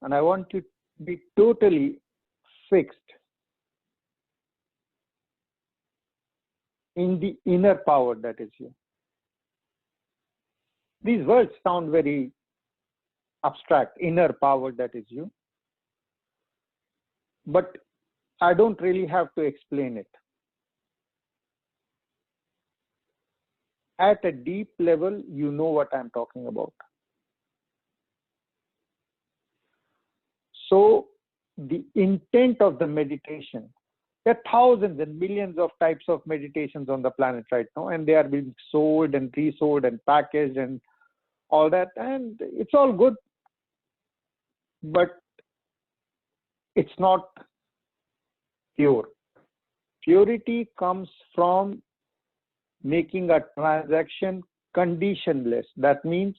and I want you to be totally fixed in the inner power that is you. These words sound very abstract, inner power that is you, but I don't really have to explain it. At a deep level, you know what I'm talking about. So the intent of the meditation, there are thousands and millions of types of meditations on the planet right now, and they are being sold and resold and packaged and all that, and it's all good, but it's not pure. Purity comes from making a transaction conditionless. That means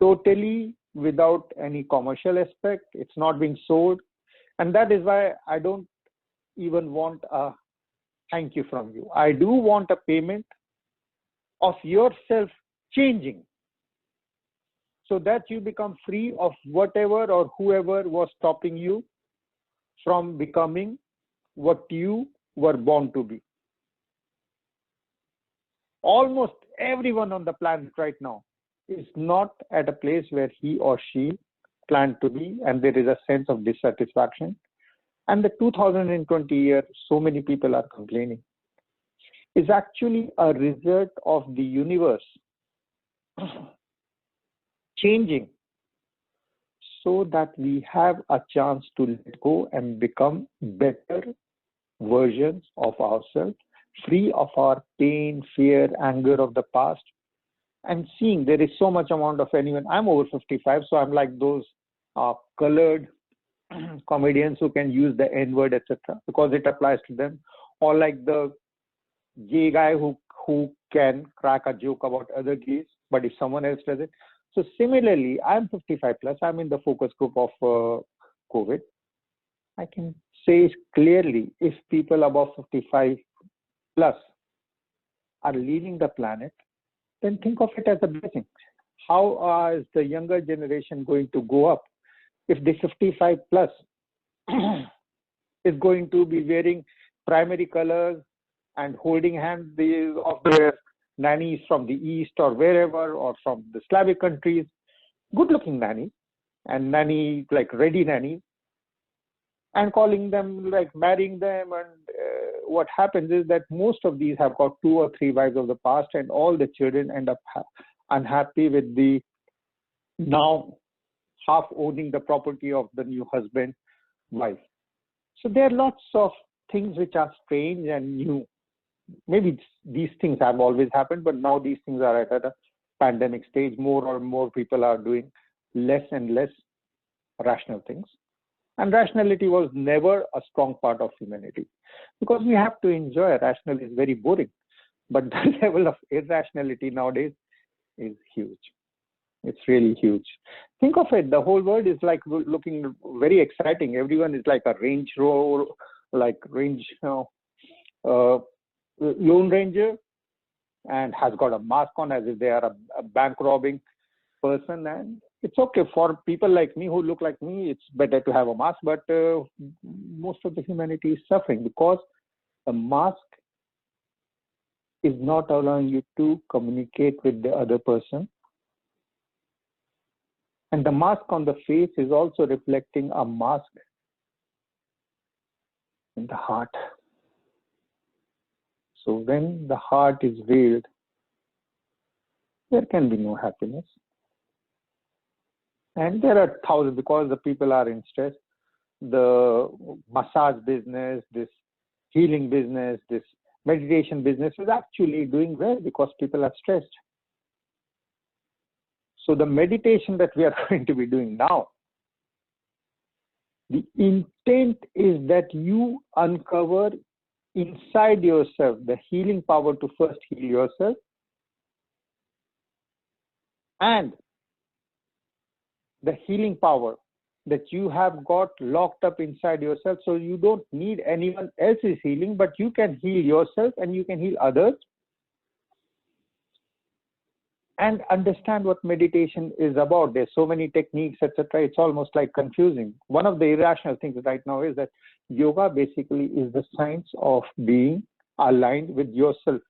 totally without any commercial aspect. It's not being sold. And that is why I don't even want a thank you from you. I do want a payment of yourself changing so that you become free of whatever or whoever was stopping you from becoming what you were born to be. Almost everyone on the planet right now is not at a place where he or she planned to be, and there is a sense of dissatisfaction. And the 2020 year, so many people are complaining, is actually a result of the universe changing so that we have a chance to let go and become better versions of ourselves, free of our pain, fear, anger of the past, and seeing there is so much amount of anyone. I'm over 55, so I'm like those colored comedians who can use the N-word, etc., because it applies to them, or like the gay guy who can crack a joke about other gays, but if someone else does it. So similarly, I'm 55 plus, I'm in the focus group of COVID. I can say clearly, if people above 55 plus are leaving the planet, then think of it as a blessing. How is the younger generation going to go up if the 55 plus is going to be wearing primary colors and holding hands of their nannies from the East or wherever, or from the Slavic countries, good looking nannies, and nanny, like ready nannies, and calling them, like marrying them. And what happens is that most of these have got 2 or 3 wives of the past, and all the children end up unhappy with the now half owning the property of the new husband, wife. So there are lots of things which are strange and new. Maybe these things have always happened, but now these things are at a pandemic stage. More and more people are doing less and less rational things. And rationality was never a strong part of humanity, because we have to enjoy. Rational is very boring, but the level of irrationality nowadays is huge. It's really huge. Think of it, the whole world is like looking very exciting. Everyone is like a Range Rover, like Lone Ranger, and has got a mask on as if they are a bank robbing person. And it's okay for people like me who look like me, it's better to have a mask, but most of the humanity is suffering because the mask is not allowing you to communicate with the other person. And the mask on the face is also reflecting a mask in the heart. So when the heart is veiled, there can be no happiness. And there are thousands, because the people are in stress. The massage business, this healing business, this meditation business is actually doing well because people are stressed. So the meditation that we are going to be doing now, the intent is that you uncover inside yourself the healing power to first heal yourself, and the healing power that you have got locked up inside yourself. So you don't need anyone else's healing, but you can heal yourself and you can heal others. and understand what meditation is about. There's so many techniques, etc. It's almost like confusing. One of the irrational things right now is that yoga basically is the science of being aligned with yourself.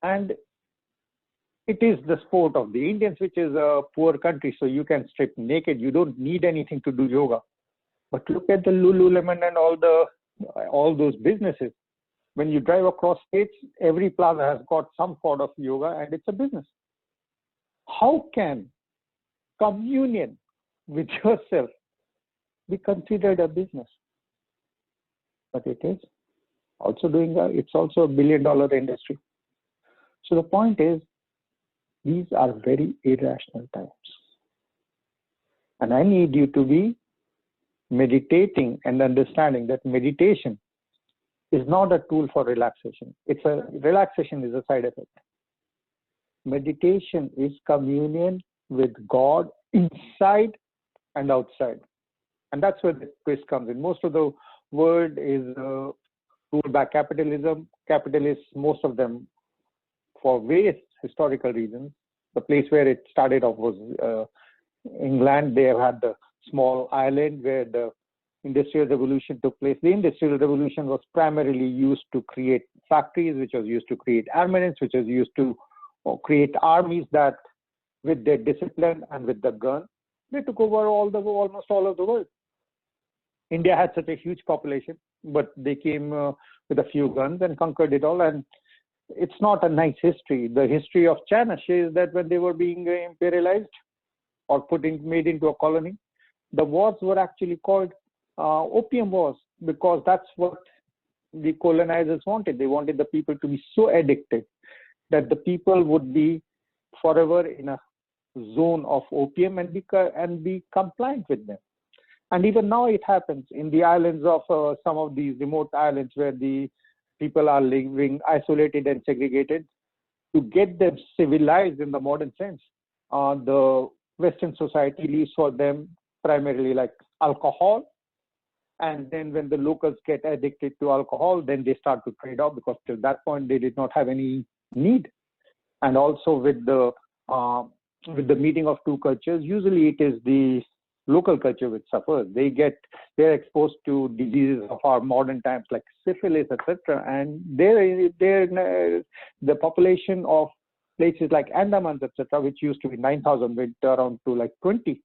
And it is the sport of the Indians, which is a poor country, so you can strip naked. You don't need anything to do yoga. But look at the Lululemon and all those businesses. When you drive across states, every plaza has got some sort of yoga, and it's a business. How can communion with yourself be considered a business? But it is also it's also a $1 billion industry. So the point is, these are very irrational times. And I need you to be meditating and understanding that meditation is not a tool for relaxation. Relaxation is a side effect. Meditation is communion with God inside and outside. And that's where the twist comes in. Most of the world is ruled by capitalism. Capitalists, most of them, for various historical reasons. The place where it started off was England. They have had the small island where the Industrial Revolution took place. The Industrial Revolution was primarily used to create factories, which was used to create armaments, which was used to create armies that, with their discipline and with the gun, they took over almost all of the world. India had such a huge population, but they came with a few guns and conquered it all. And it's not a nice history. The history of China says that when they were being imperialized or made into a colony, the wars were actually called opium wars, because that's what the colonizers wanted. They wanted the people to be so addicted that the people would be forever in a zone of opium and be compliant with them. And even now it happens in the islands of some of these remote islands where the people are living isolated and segregated. To get them civilized in the modern sense, the Western society leaves for them primarily like alcohol. And then when the locals get addicted to alcohol, then they start to trade off, because till that point they did not have any need. And also with the meeting of two cultures, usually it is the local culture which suffers. They're exposed to diseases of our modern times like syphilis, etc. And the population of places like Andaman, etc., which used to be 9,000, went around to like 20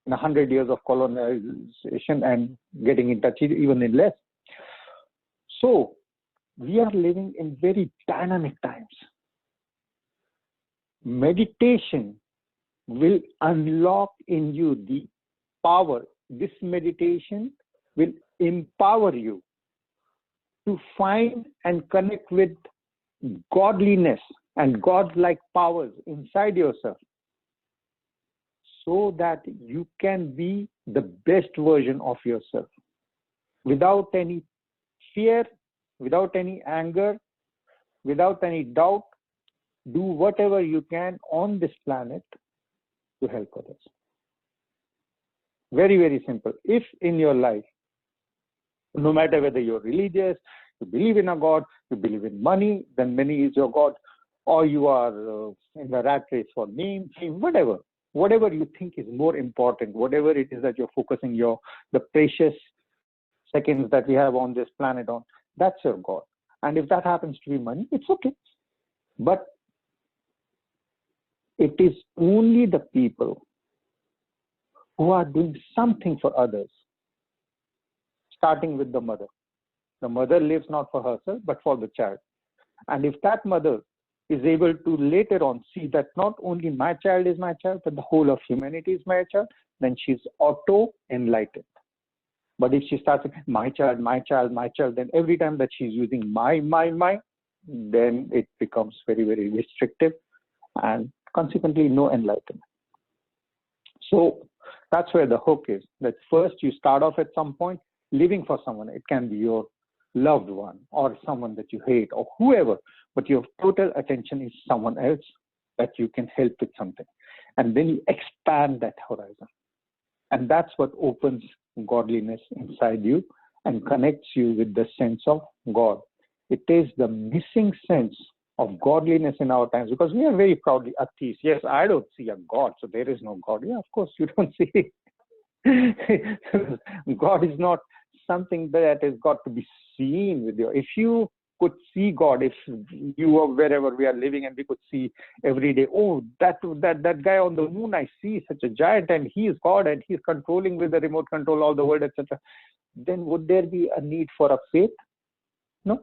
in 100 years of colonization, and getting in touch even in less. So we are living in very dynamic times. Meditation will unlock in you the power. This meditation will empower you to find and connect with godliness and godlike powers inside yourself, so that you can be the best version of yourself without any fear, without any anger, without any doubt. Do whatever you can on this planet to help others. Very, very simple. If in your life, no matter whether you're religious, you believe in a God, you believe in money, then money is your God, or you are in the rat race for name, fame, whatever you think is more important, whatever it is that you're focusing the precious seconds that we have on this planet on, that's your God. And if that happens to be money, it's okay. But it is only the people who are doing something for others, starting with the mother. The mother lives not for herself, but for the child. And if that mother is able to later on see that not only my child is my child, but the whole of humanity is my child, then she's auto-enlightened. But if she starts with my child, then every time that she's using my, then it becomes very, very restrictive, and consequently no enlightenment. So that's where the hook is, that first you start off at some point living for someone. It can be your loved one or someone that you hate or whoever, but your total attention is someone else that you can help with something. And then you expand that horizon. And that's what opens godliness inside you and connects you with the sense of God. It is the missing sense of godliness in our times, because we are very proudly atheists. Yes, I don't see a God, so there is no God. Yeah, of course you don't see. God is not something that has got to be seen with you. If you could see God, if you were wherever we are living and we could see every day, oh, that guy on the moon, I see such a giant, and he is God and he's controlling with the remote control all the world, etc. Then would there be a need for a faith? No.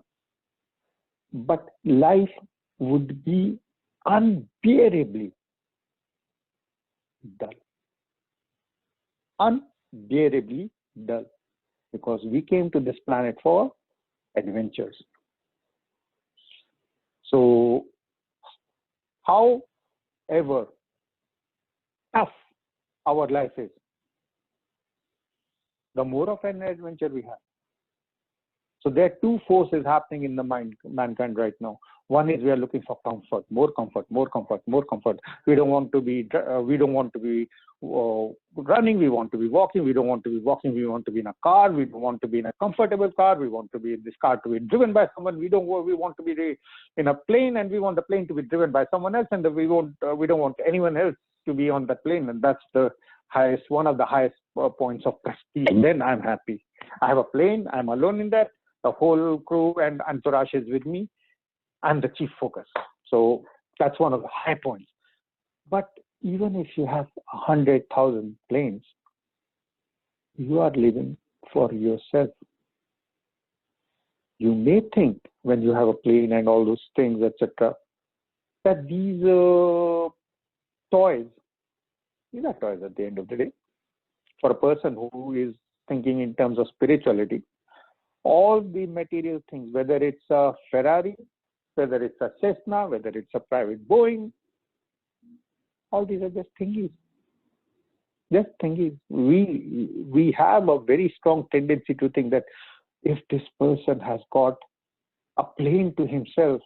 But life would be unbearably dull. Unbearably dull. Because we came to this planet for adventures. So, however tough our life is, the more of an adventure we have. So there are two forces happening in the mankind right now. One is we are looking for comfort, more comfort, more comfort, more comfort. We don't want to be running. We want to be walking. We don't want to be walking. We want to be in a car. We don't want to be in a comfortable car. We want to be in this car to be driven by someone. We want to be in a plane, and we want the plane to be driven by someone else, and we don't want anyone else to be on that plane. And that's the highest, one of the highest points of prestige. Then I'm happy. I have a plane. I'm alone in that. The whole crew and entourage is with me. I'm the chief focus. So that's one of the high points. But even if you have 100,000 planes, you are living for yourself. You may think when you have a plane and all those things, etc., that these toys are toys at the end of the day. For a person who is thinking in terms of spirituality, all the material things, whether it's a Ferrari, whether it's a Cessna, whether it's a private Boeing, all these are just thingies. Just thingies. We have a very strong tendency to think that if this person has got a plane to himself,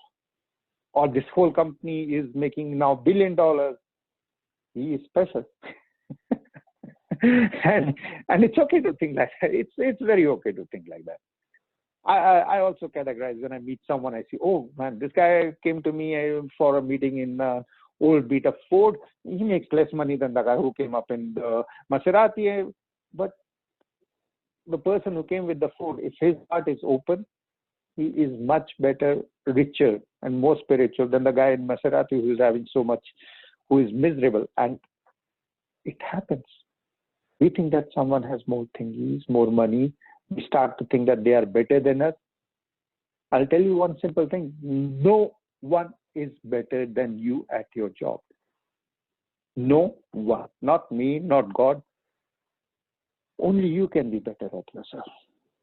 or this whole company is making now $1 billion, he is special. and it's okay to think like that. It's very okay to think like that. I also categorize when I meet someone, I see, oh man, this guy came to me for a meeting in old beat up Ford. He makes less money than the guy who came up in the Maserati. But the person who came with the Ford, if his heart is open, he is much better, richer, and more spiritual than the guy in Maserati who is having so much, who is miserable. And it happens. We think that someone has more thingies, more money. We start to think that they are better than us. I'll tell you one simple thing. No one is better than you at your job. No one. Not me, not God. Only you can be better at yourself.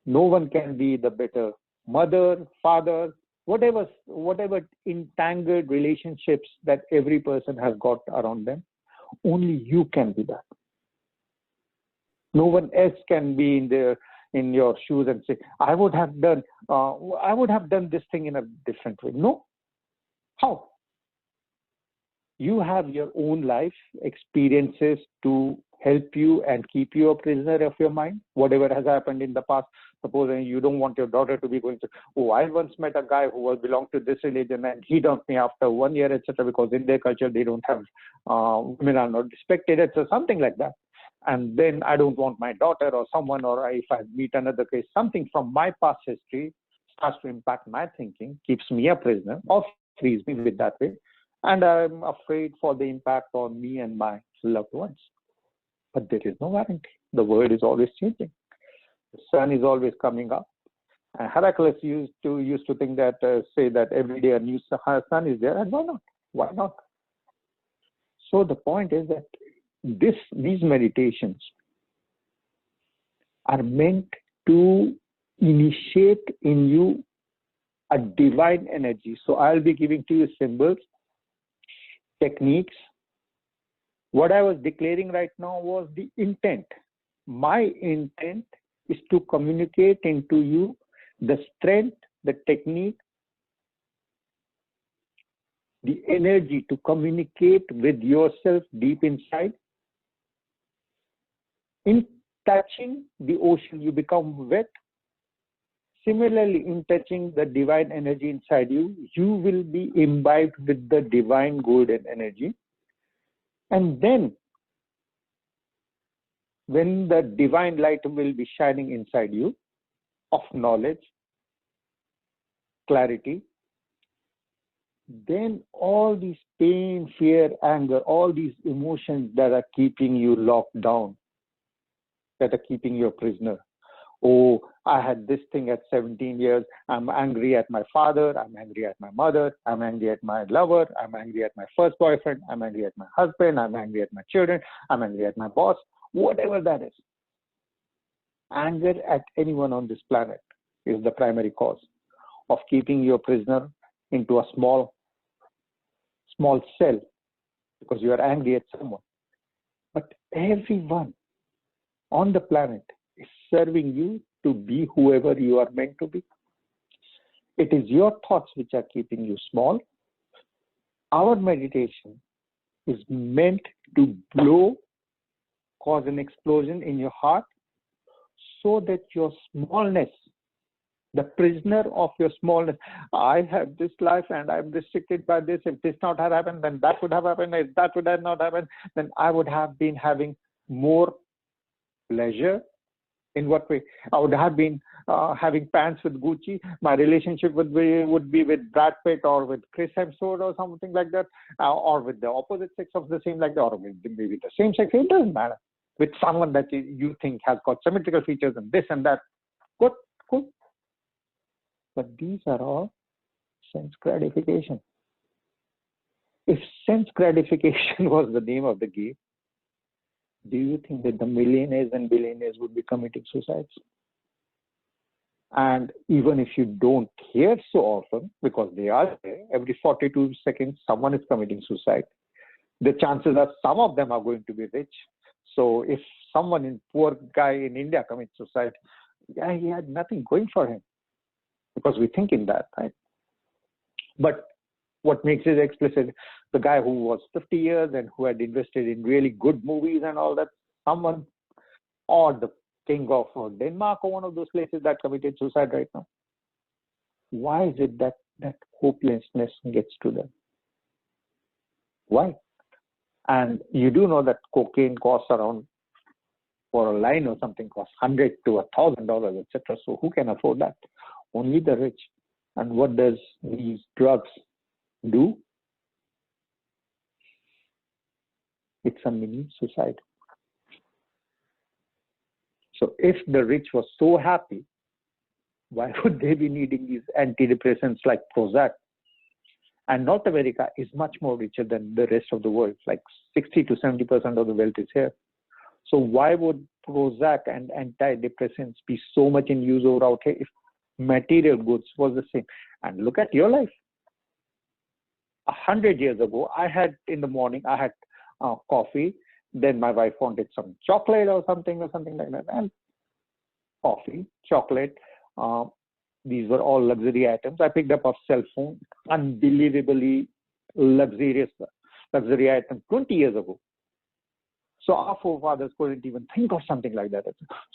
No one can be the better mother, father, whatever entangled relationships that every person has got around them. Only you can be that. No one else can be in your shoes and say, I would have done this thing in a different way. No. How? You have your own life experiences to help you and keep you a prisoner of your mind. Whatever has happened in the past, suppose you don't want your daughter to be going to, oh, I once met a guy who belonged to this religion and he dumped me after 1 year, etc., because in their culture they don't have, women are not respected, etc., something like that. And then I don't want my daughter or someone, or if I meet another case, something from my past history starts to impact my thinking, keeps me a prisoner, or frees me with that way. And I'm afraid for the impact on me and my loved ones. But there is no warranty. The world is always changing. The sun is always coming up. And Heracles used to think that, say that every day a new sun is there, and why not? Why not? So the point is that these meditations are meant to initiate in you a divine energy. So I'll be giving to you symbols, techniques. What I was declaring right now was the intent. My intent is to communicate into you the strength, the technique, the energy to communicate with yourself deep inside. In touching the ocean, you become wet. Similarly, in touching the divine energy inside you, you will be imbibed with the divine golden energy. And then, when the divine light will be shining inside you of knowledge, clarity, then all these pain, fear, anger, all these emotions that are keeping you locked down, that are keeping you a prisoner. Oh, I had this thing at 17 years. I'm angry at my father. I'm angry at my mother. I'm angry at my lover. I'm angry at my first boyfriend. I'm angry at my husband. I'm angry at my children. I'm angry at my boss. Whatever that is. Anger at anyone on this planet is the primary cause of keeping you a prisoner into a small cell because you are angry at someone. But everyone on the planet is serving you to be whoever you are meant to be. It is your thoughts which are keeping you small. Our meditation is meant to cause an explosion in your heart so that your smallness, the prisoner of your smallness, I have this life and I'm restricted by this. If this not had happened, then that would have happened. If that would have not happened, then I would have been having more pleasure. In what way? I would have been having pants with Gucci. My relationship would be with Brad Pitt or with Chris Hemsworth or something like that, or with the opposite sex of the same like that, or with maybe the same sex. It doesn't matter. With someone that you think has got symmetrical features and this and that. Good, cool. But these are all sense gratification. If sense gratification was the name of the game, do you think that the millionaires and billionaires would be committing suicides? And even if you don't hear so often, because they are there, every 42 seconds someone is committing suicide. The chances are some of them are going to be rich. So if poor guy in India commits suicide, yeah, he had nothing going for him. Because we think in that, right? But what makes it explicit, the guy who was 50 years and who had invested in really good movies and all that, someone, or the king of Denmark or one of those places that committed suicide right now. Why is it that hopelessness gets to them? Why? And you do know that cocaine costs around, for a line or something, costs $100 to $1,000, etc. So who can afford that? Only the rich. And what does these drugs do? It's a mini suicide. So if the rich were so happy, why would they be needing these antidepressants like Prozac? And North America is much more richer than the rest of the world. Like 60 to 70% of the wealth is here. So why would Prozac and antidepressants be so much in use over out here if material goods was the same? And look at your life. 100 years ago, in the morning, I had coffee. Then my wife wanted some chocolate or something like that. And coffee, chocolate, these were all luxury items. I picked up a cell phone, unbelievably luxurious luxury item 20 years ago. So our forefathers couldn't even think of something like that.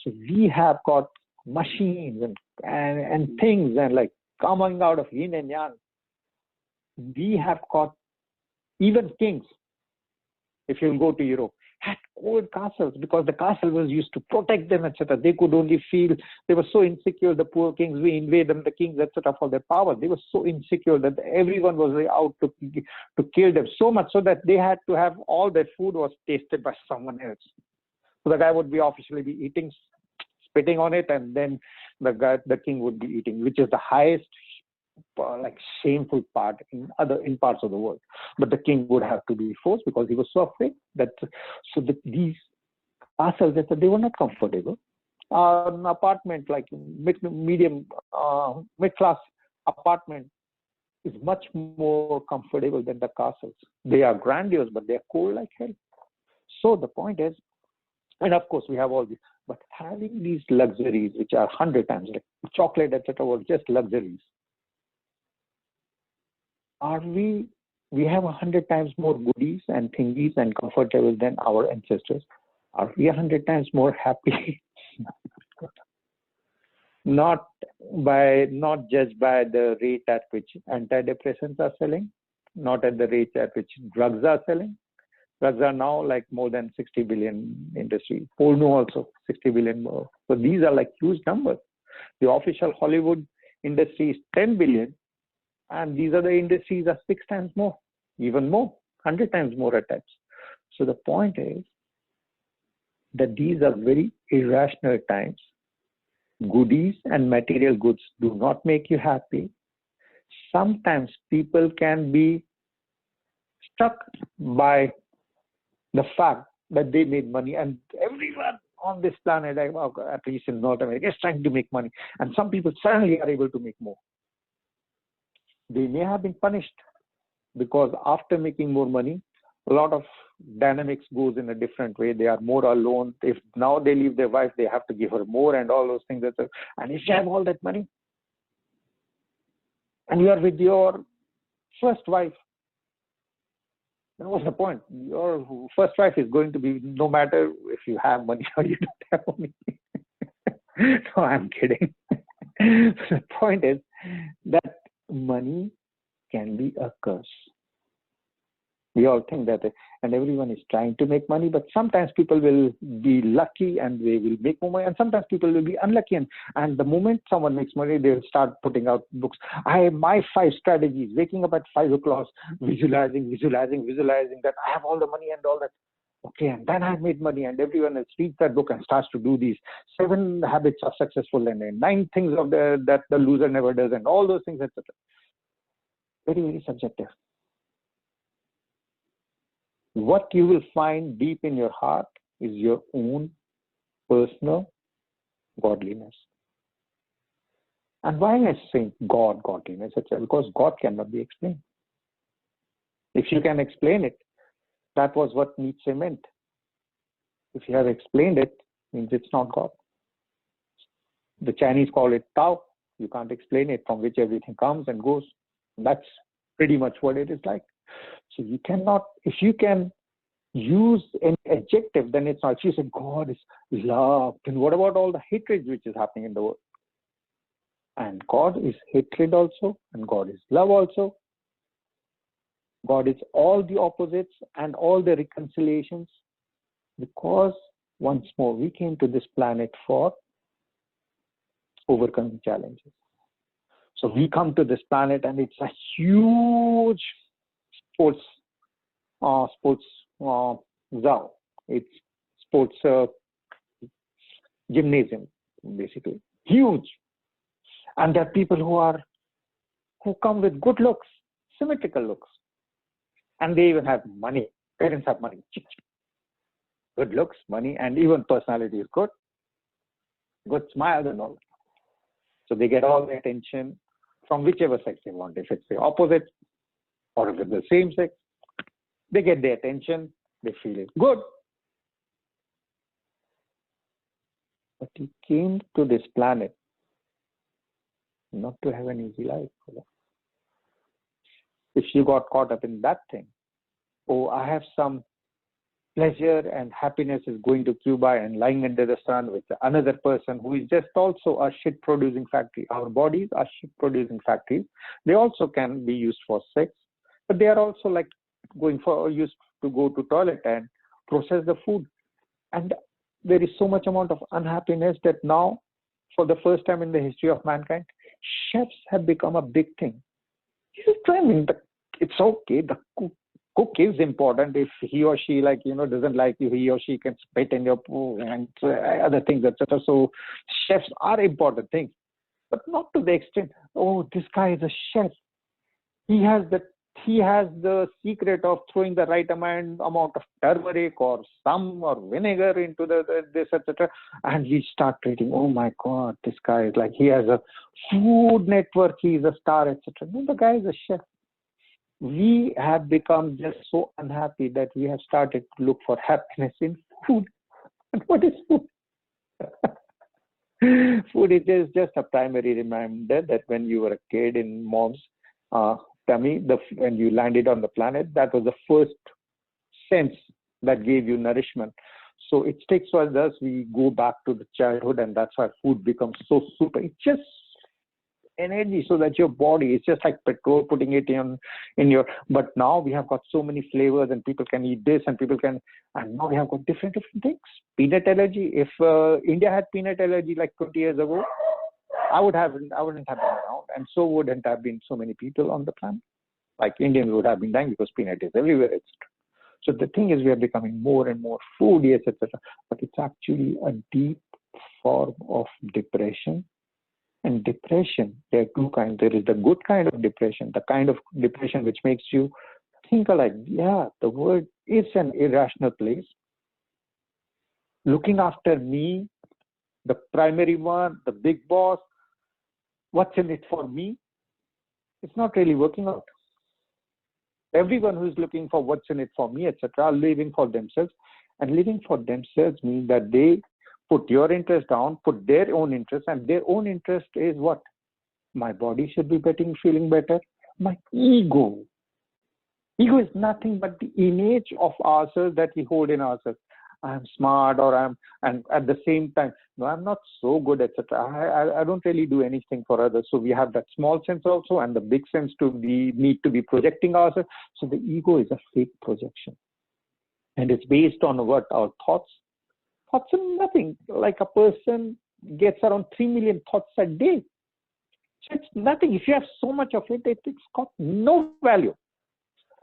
So we have got machines and things and like coming out of yin and yang. We have got even kings. If you go to Europe, had old castles because the castle was used to protect them, etc. They could only feel, they were so insecure, the poor kings, we invade them, the kings, etc. for their power. They were so insecure that everyone was out to kill them, so much so that they had to have all their food was tasted by someone else. So the guy would be officially be eating, spitting on it, and then the king would be eating, which is the highest like shameful part in parts of the world. But the king would have to be forced because he was so afraid that these castles, they were not comfortable. An apartment like mid-class apartment is much more comfortable than the castles. They are grandiose, but they are cold like hell. So the point is, and of course we have all these, but having these luxuries which are 100 times like chocolate, etc., were just luxuries. We have 100 times more goodies and thingies and comfortable than our ancestors. Are we 100 times more happy? not not just by the rate at which antidepressants are selling, not at the rate at which drugs are selling. Drugs are now like more than 60 billion industry. Porno also 60 billion more. So these are like huge numbers. The official Hollywood industry is 10 billion, and these other industries are 6 times more, even more, 100 times more at times. So the point is that these are very irrational times. Goodies and material goods do not make you happy. Sometimes people can be struck by the fact that they made money, and everyone on this planet, at least in North America, is trying to make money. And some people suddenly are able to make more. They may have been punished because after making more money, a lot of dynamics goes in a different way. They are more alone. If now they leave their wife, they have to give her more and all those things. And if you have all that money and you are with your first wife, then what's the point? Your first wife is going to be, no matter if you have money or you don't have money. No, I'm kidding. The point is that money can be a curse. We all think that, and everyone is trying to make money, but sometimes people will be lucky and they will make more money, and sometimes people will be unlucky. And the moment someone makes money, they'll start putting out books. My 5 strategies, waking up at 5 o'clock, visualizing that I have all the money and all that. Okay, and then I made money, and everyone else reads that book and starts to do these 7 habits of successful and 9 things that the loser never does, and all those things, etc. Very, very subjective. What you will find deep in your heart is your own personal godliness. And why I say godliness, etc., because God cannot be explained. If you can explain it, that was what Nietzsche meant. If you have explained it, means it's not God. The Chinese call it Tao. You can't explain it, from which everything comes and goes. That's pretty much what it is like. So you cannot, if you can use an adjective, then it's not. If you say God is love, then what about all the hatred which is happening in the world? And God is hatred also, and God is love also. God is all the opposites and all the reconciliations, because once more we came to this planet for overcoming challenges. So we come to this planet and it's a huge sports zone. It's sports gymnasium, basically. Huge. And there are people who come with good looks, symmetrical looks. And they even have money. Parents have money. Good looks, money, and even personality is good. Good smile and all. So they get all the attention from whichever sex they want. If it's the opposite or if it's the same sex, they get the attention, they feel it good. But he came to this planet not to have an easy life. If you got caught up in that thing, oh, I have some pleasure and happiness is going to Cuba and lying under the sun with another person who is just also a shit producing factory. Our bodies are shit producing factories. They also can be used for sex, but they are also like used to go to toilet and process the food. And there is so much amount of unhappiness that now, for the first time in the history of mankind, chefs have become a big thing. It's okay. The cook is important. If he or she doesn't like you, he or she can spit in your food and other things, etc. So chefs are important things, but not to the extent, oh, this guy is a chef. He has the secret of throwing the right amount of turmeric or some or vinegar into this, etc. And we start treating, oh my God, this guy is like, he has a food network, he is a star, etc. No, the guy is a chef. We have become just so unhappy that we have started to look for happiness in food. And what is food? Food is just a primary reminder that when you were a kid in mom's tummy, when you landed on the planet, that was the first sense that gave you nourishment. So it sticks with us. We go back to the childhood, and that's why food becomes so super. It's just energy, so that your body, it's just like petrol, putting it in your. But now we have got so many flavors, and people can eat this, and people can, and now we have got different things. Peanut allergy. If India had peanut allergy like 20 years ago, I wouldn't have been around, and so wouldn't have been so many people on the planet. Like Indians would have been dying because peanut is everywhere, etc. So the thing is, we are becoming more and more foodies, etc. But it's actually a deep form of depression. And depression, there are two kinds. There is the good kind of depression, the kind of depression which makes you think like, yeah, the world is an irrational place. Looking after me, the primary one, the big boss, what's in it for me? It's not really working out. Everyone who is looking for what's in it for me, etc., are living for themselves. And living for themselves means that they put your interest down, put their own interest, and their own interest is what? My body should be feeling better. My ego. Ego is nothing but the image of ourselves that we hold in ourselves. I'm smart, or and at the same time, no, I'm not so good, etc. I don't really do anything for others. So we have that small sense also, and the big sense need to be projecting ourselves. So the ego is a fake projection. And it's based on what? Our thoughts. Thoughts are nothing. Like a person gets around 3 million thoughts a day. So it's nothing. If you have so much of it, it's got no value.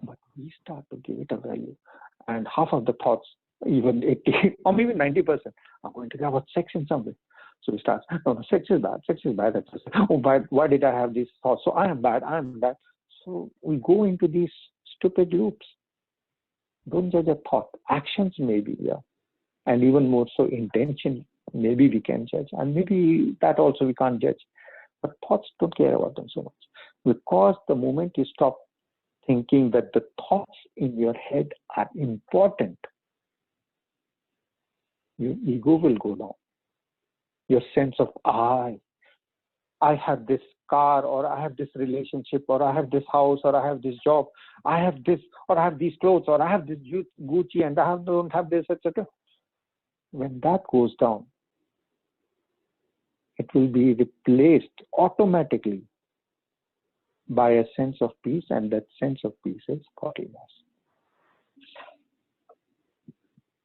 But we start to give it a value. And half of the thoughts, even 80 or maybe 90%, are going to be about sex in some way. So we start, no, sex is bad. Oh, why did I have these thoughts? So I am bad. So we go into these stupid loops. Don't judge a thought. Actions maybe, yeah. And even more so intention, maybe we can judge. And maybe that also we can't judge. But thoughts, don't care about them so much. Because the moment you stop thinking that the thoughts in your head are important, your ego will go down. Your sense of I have this car, or I have this relationship, or I have this house, or I have this job, I have this, or I have these clothes, or I have this Gucci, and don't have this, etc. When that goes down, it will be replaced automatically by a sense of peace, and that sense of peace is godliness.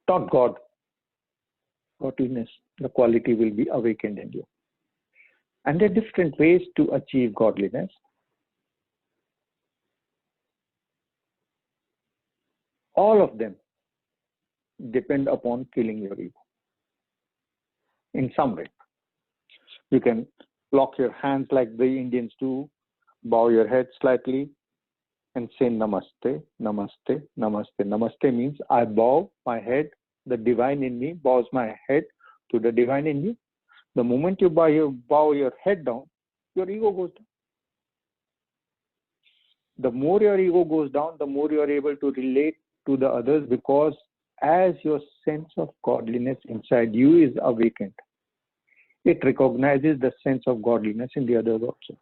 Not God. Godliness, the quality will be awakened in you. And there are different ways to achieve godliness. All of them depend upon killing your ego in some way. You can lock your hands like the Indians do, bow your head slightly, and say namaste, namaste, namaste. Namaste means I bow my head, the divine in me bows my head to the divine in you. The moment you bow your head down, your ego goes down. The more your ego goes down, the more you are able to relate to the others, because as your sense of godliness inside you is awakened, it recognizes the sense of godliness in the others also.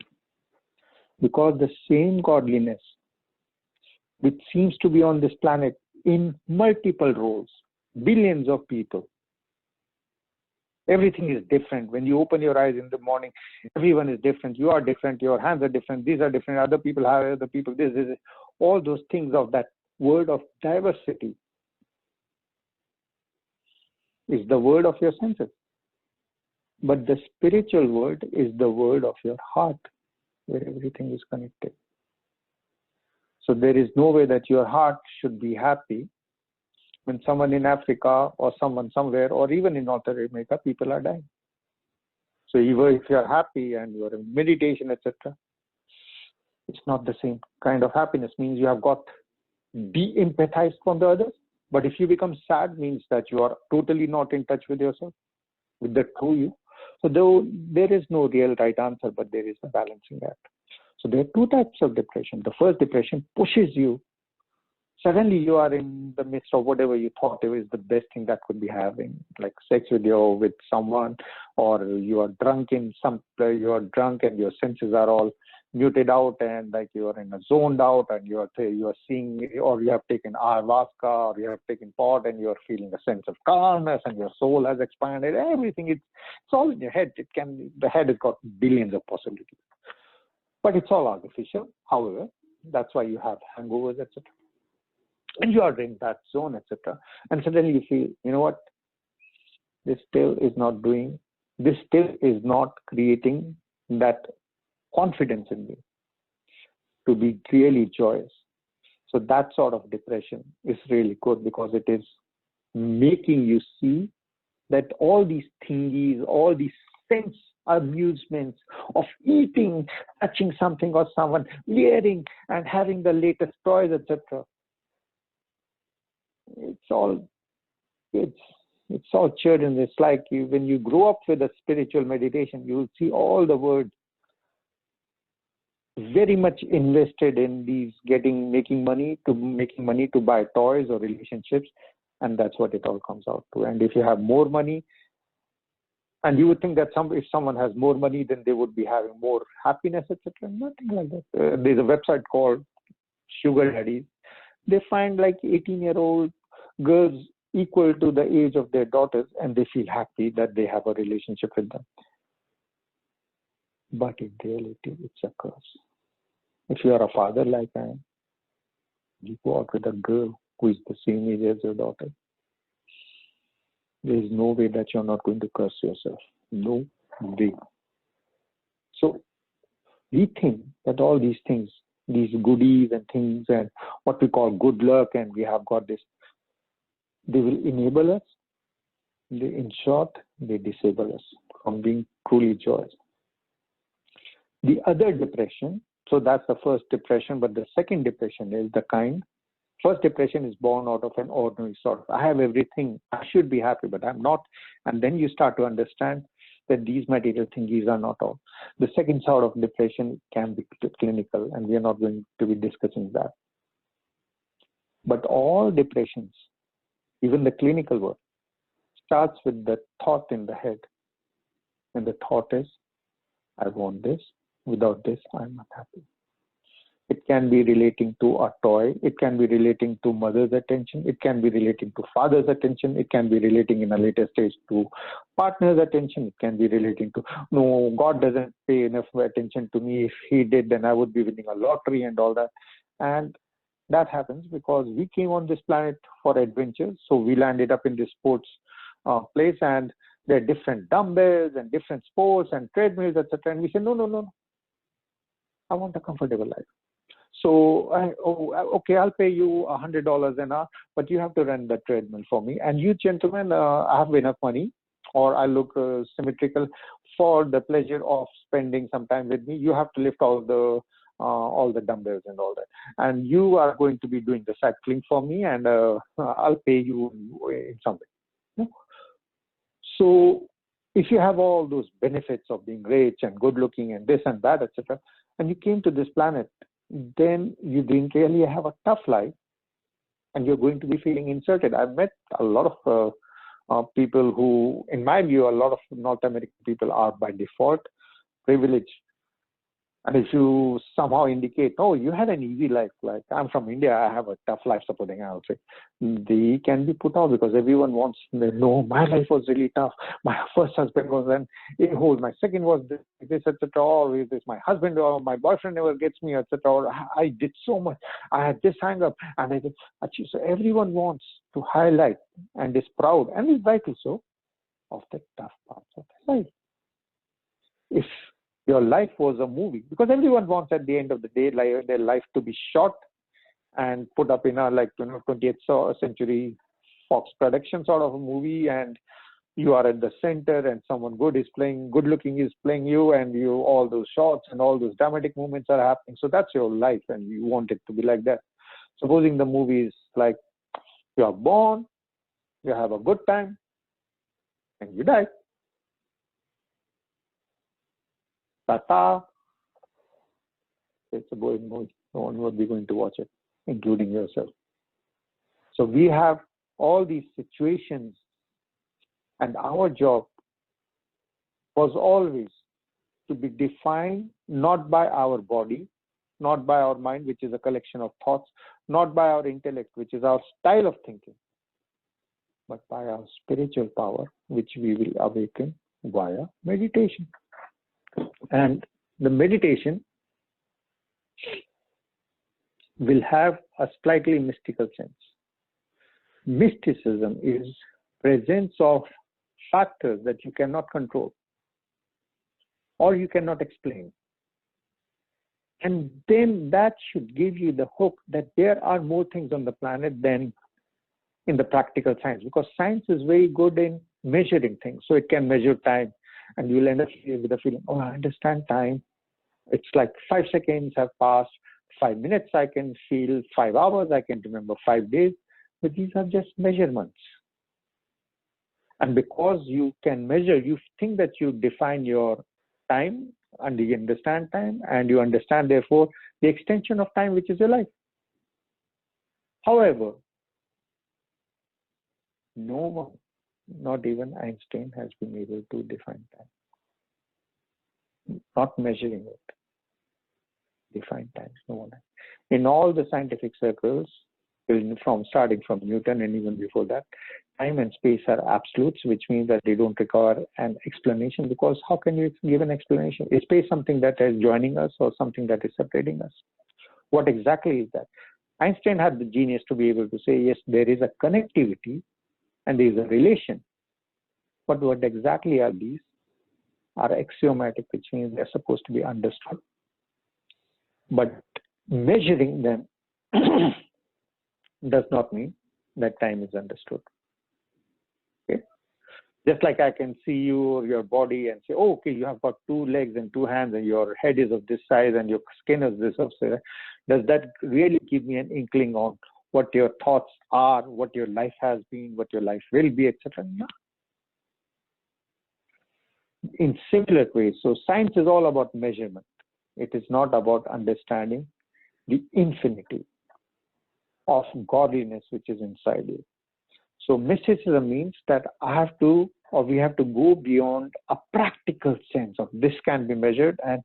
Because the same godliness, which seems to be on this planet in multiple roles, billions of people, everything is different. When you open your eyes in the morning, everyone is different. You are different. Your hands are different. These are different. Other people have other people. This. All those things of that word of diversity is the word of your senses. But the spiritual word is the word of your heart, where everything is connected. So there is no way that your heart should be happy when someone in Africa or someone somewhere, or even in North America, people are dying. So even if you're happy and you're in meditation, etc., it's not the same kind of happiness. Means you have got de-empathized from the others. But if you become sad, means that you are totally not in touch with yourself, with the true you. So though there is no real right answer, but there is a balancing act. So there are two types of depression. The first depression pushes you. Suddenly you are in the midst of whatever you thought is the best thing that could be having, like sex with someone, or you are drunk and your senses are all muted out and like you are in a zoned out and you are seeing, or you have taken ayahuasca or you have taken pot and you are feeling a sense of calmness and your soul has expanded. Everything, it's all in your head. The head has got billions of possibilities, but it's all artificial. However, that's why you have hangovers, etc. And you are in that zone, etc. And suddenly you feel, you know what? This still is not creating that confidence in me to be really joyous. So that sort of depression is really good because it is making you see that all these thingies, all these sense amusements of eating, touching something or someone, wearing and having the latest toys, etc. It's all children. It's like when you grow up with a spiritual meditation, you will see all the words very much invested in these making money to buy toys or relationships, and that's what it all comes out to. And if you have more money, and you would think that if someone has more money, then they would be having more happiness, etc. Nothing like that. There's a website called Sugar Daddies. They find like 18-year-old girls equal to the age of their daughters, and they feel happy that they have a relationship with them. But in reality, it's a curse. If you are a father like I am, you go out with a girl who is the same age as your daughter, there is no way that you're not going to curse yourself. No way. So we think that all these things, these goodies and things and what we call good luck, and we have got this, they will enable us. In short, they disable us from being truly joyous. The other depression, so that's the first depression, but the second depression is first depression is born out of an ordinary sort of, I have everything, I should be happy, but I'm not. And then you start to understand that these material thingies are not all. The second sort of depression can be clinical, and we are not going to be discussing that. But all depressions, even the clinical one, starts with the thought in the head. And the thought is, I want this. Without this, I'm not happy. It can be relating to a toy. It can be relating to mother's attention. It can be relating to father's attention. It can be relating in a later stage to partner's attention. It can be relating to, no, God doesn't pay enough attention to me. If he did, then I would be winning a lottery and all that. And that happens because we came on this planet for adventure. So we landed up in this sports place, and there are different dumbbells and different sports and treadmills, etc. And we say, no. I want a comfortable life. So, okay, I'll pay you $100 an hour, but you have to run the treadmill for me. And you gentlemen, I have enough money, or I look symmetrical for the pleasure of spending some time with me. You have to lift all the dumbbells and all that. And you are going to be doing the cycling for me, and I'll pay you in some way. So, if you have all those benefits of being rich and good looking and this and that, etc., and you came to this planet, then you didn't really have a tough life, and you're going to be feeling inserted. I've met a lot of people who, in my view, a lot of North American people are by default privileged. And if you somehow indicate, oh, you had an easy life, like I'm from India, I have a tough life, supporting, I'll say, they can be put out because everyone wants to know, my life was really tough. My first husband was an a-hole. My second was this, etc. Or is this my husband or my boyfriend never gets me, etc. Or I did so much. I had this hang up and I did achieve. So everyone wants to highlight and is proud, and is rightly so, of the tough parts of their life. If your life was a movie, because everyone wants at the end of the day their life to be shot and put up in a 20th century Fox production sort of a movie, and you are at the center and someone good looking is playing you, and you all those shots and all those dramatic moments are happening. So that's your life, and you want it to be like that. Supposing the movie is like you are born, you have a good time, and you die. Tata. It's a boring movie. No one would be going to watch it, including yourself. So we have all these situations, and our job was always to be defined not by our body, not by our mind, which is a collection of thoughts, not by our intellect, which is our style of thinking, but by our spiritual power, which we will awaken via meditation. And the meditation will have a slightly mystical sense. Mysticism is presence of factors that you cannot control or you cannot explain. And then that should give you the hope that there are more things on the planet than in the practical science, because science is very good in measuring things. So it can measure time, and you'll end up with a feeling, oh, I understand time. It's like 5 seconds have passed, 5 minutes I can feel, 5 hours I can remember, 5 days. But these are just measurements. And because you can measure, you think that you define your time and you understand time, and you understand, therefore, the extension of time, which is your life. However, no one, not even Einstein, has been able to define time. Not measuring it. Define time. No one. In all the scientific circles, starting from Newton and even before that, time and space are absolutes, which means that they don't require an explanation, because how can you give an explanation? Is space something that is joining us or something that is separating us? What exactly is that? Einstein had the genius to be able to say, yes, there is a connectivity and there is a relation. But what exactly are these? Are axiomatic, which means they're supposed to be understood. But measuring them does not mean that time is understood. Okay? Just like I can see you or your body and say, oh, okay, you have got 2 legs and 2 hands and your head is of this size and your skin is this size. Does that really give me an inkling on what your thoughts are, what your life has been, what your life will be, etc.? No. In similar ways, so science is all about measurement. It is not about understanding the infinity of godliness which is inside you. So mysticism means that we have to go beyond a practical sense of this can be measured and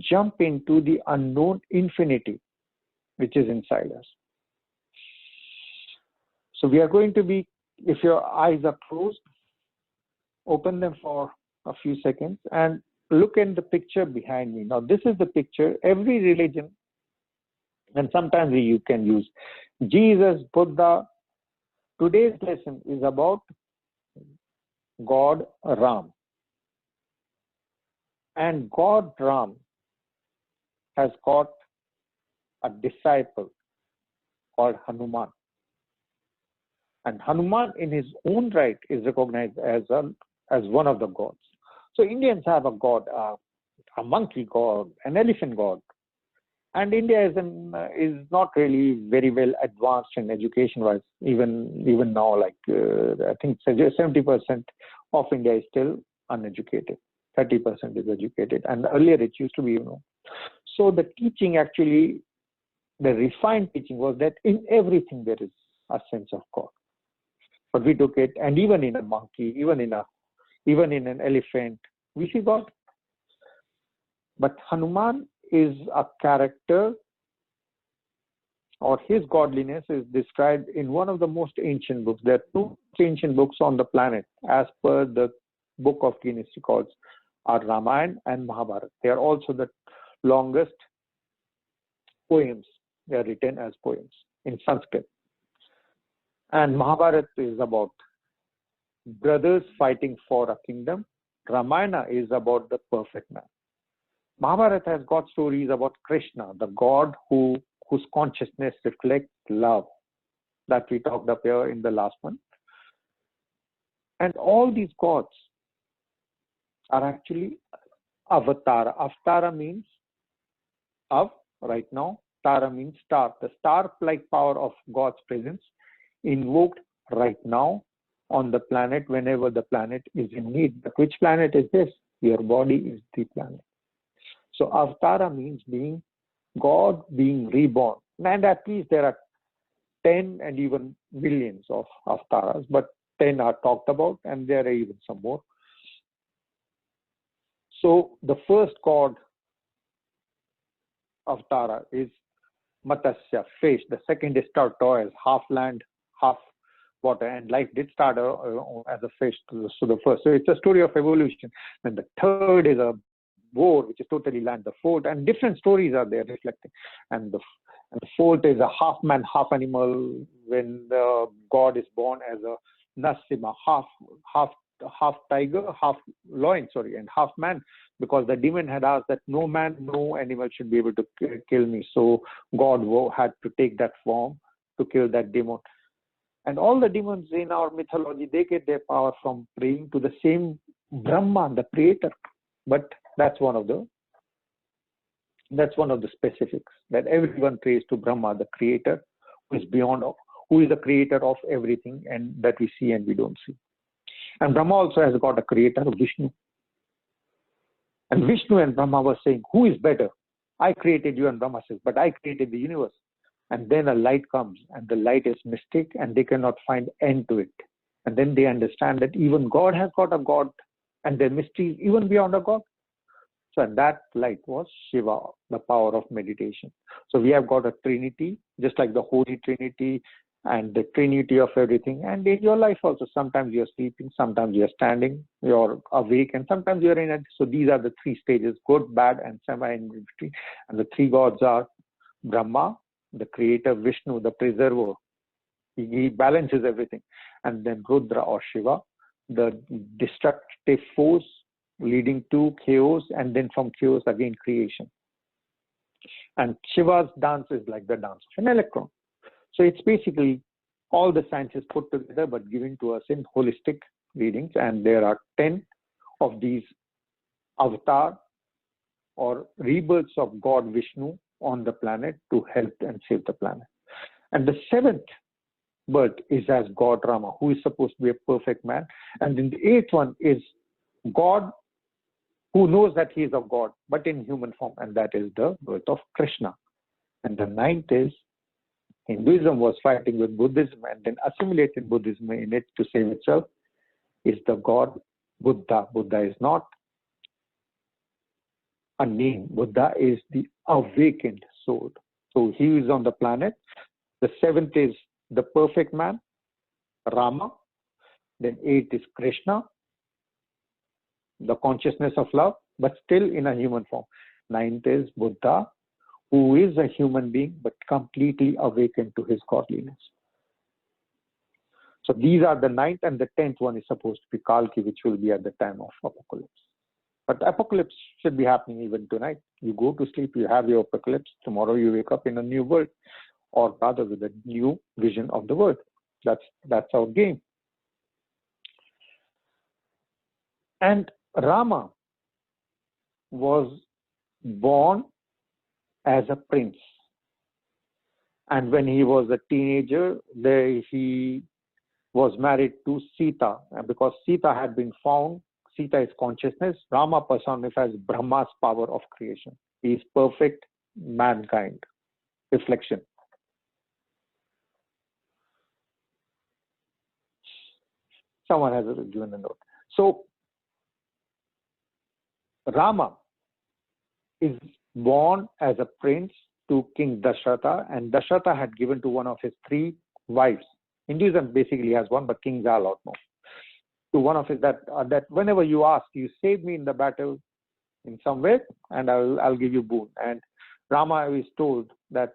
jump into the unknown infinity which is inside us. So we are going to be, if your eyes are closed, open them for a few seconds and look at the picture behind me. Now this is the picture. Every religion, and sometimes you can use Jesus, Buddha. Today's lesson is about God Ram. And God Ram has got a disciple called Hanuman. And Hanuman in his own right is recognized as one of the gods. So Indians have a god, a monkey god, an elephant god. And India is not really very well advanced in education-wise. Even now, like I think 70% of India is still uneducated. 30% is educated, and earlier it used to be, So the teaching actually, the refined teaching was that in everything there is a sense of God. But we took it, and even in a monkey, even in an elephant, we see God. But Hanuman is a character, or his godliness is described in one of the most ancient books. There are 2 ancient books on the planet, as per the book of Guinness Records, are Ramayana and Mahabharata. They are also the longest poems. They are written as poems in Sanskrit. And Mahabharata is about brothers fighting for a kingdom. Ramayana is about the perfect man. Mahabharata has got stories about Krishna, the god whose consciousness reflects love, that we talked up here in the last one. And all these gods are actually avatara. Avatara means av, right now. Tara means star. The star-like power of God's presence invoked right now on the planet whenever the planet is in need. But which planet is this? Your body is the planet. So avatara means being God being reborn. And at least there are 10 and even millions of avatars, but 10 are talked about, and there are even some more. So the first God avatar is Matsya, fish. The second is tortoise, half land, half water. And life did start as a fish. So the first, so it's a story of evolution. And the third is a boar, which is totally land. The fourth, and different stories are there reflecting. And the fourth is a half man, half animal. When the god is born as a Nasima, half tiger, half lion, sorry, and half man, because the demon had asked that no man, no animal should be able to kill me. So God had to take that form to kill that demon. And all the demons in our mythology, they get their power from praying to the same Brahma, the creator. But that's one of the specifics, that everyone prays to Brahma, the creator, who is beyond, who is the creator of everything, and that we see and we don't see. And Brahma also has got a creator, Vishnu. And Vishnu and Brahma were saying, who is better? I created you, and Brahma says, but I created the universe. And then a light comes, and the light is mystic, and they cannot find end to it. And then they understand that even God has got a God, and their mystery is even beyond a God. So that light was Shiva, the power of meditation. So we have got a Trinity, just like the Holy Trinity and the Trinity of everything. And in your life also, sometimes you're sleeping, sometimes you're standing, you're awake, and sometimes you're in it. So these are the three stages: good, bad, and semi in between. And the three gods are Brahma, the creator; Vishnu, the preserver, he balances everything; and then Rudra or Shiva, the destructive force leading to chaos, and then from chaos again creation. And Shiva's dance is like the dance of an electron. So it's basically all the sciences put together, but given to us in holistic readings. And there are 10 of these avatar or rebirths of God Vishnu on the planet to help and save the planet. And the 7th birth is as God Rama, who is supposed to be a perfect man. And then the 8th one is God, who knows that he is a God, but in human form, and that is the birth of Krishna. And the 9th is Hinduism was fighting with Buddhism and then assimilated Buddhism in it to save itself, is the God Buddha. Buddha is not a name. Buddha is the awakened soul. So he is on the planet. The 7th is the perfect man, Rama. Then 8th is Krishna, the consciousness of love, but still in a human form. 9th is Buddha, who is a human being, but completely awakened to his godliness. So these are the 9th, and the 10th one is supposed to be Kalki, which will be at the time of apocalypse. But apocalypse should be happening even tonight. You go to sleep, you have your apocalypse. Tomorrow you wake up in a new world, or rather with a new vision of the world. That's our game. And Rama was born as a prince. And when he was a teenager, he was married to Sita. And because Sita had been found, Sita is consciousness. Rama personifies Brahma's power of creation. He is perfect mankind, reflection. Someone has given a note. So Rama is born as a prince to King Dasharatha, and Dasharatha had given to one of his 3 wives. Hinduism basically has one, but kings are a lot more. To one of his that whenever you ask, you save me in the battle in some way, and I'll give you boon. And Rama is told that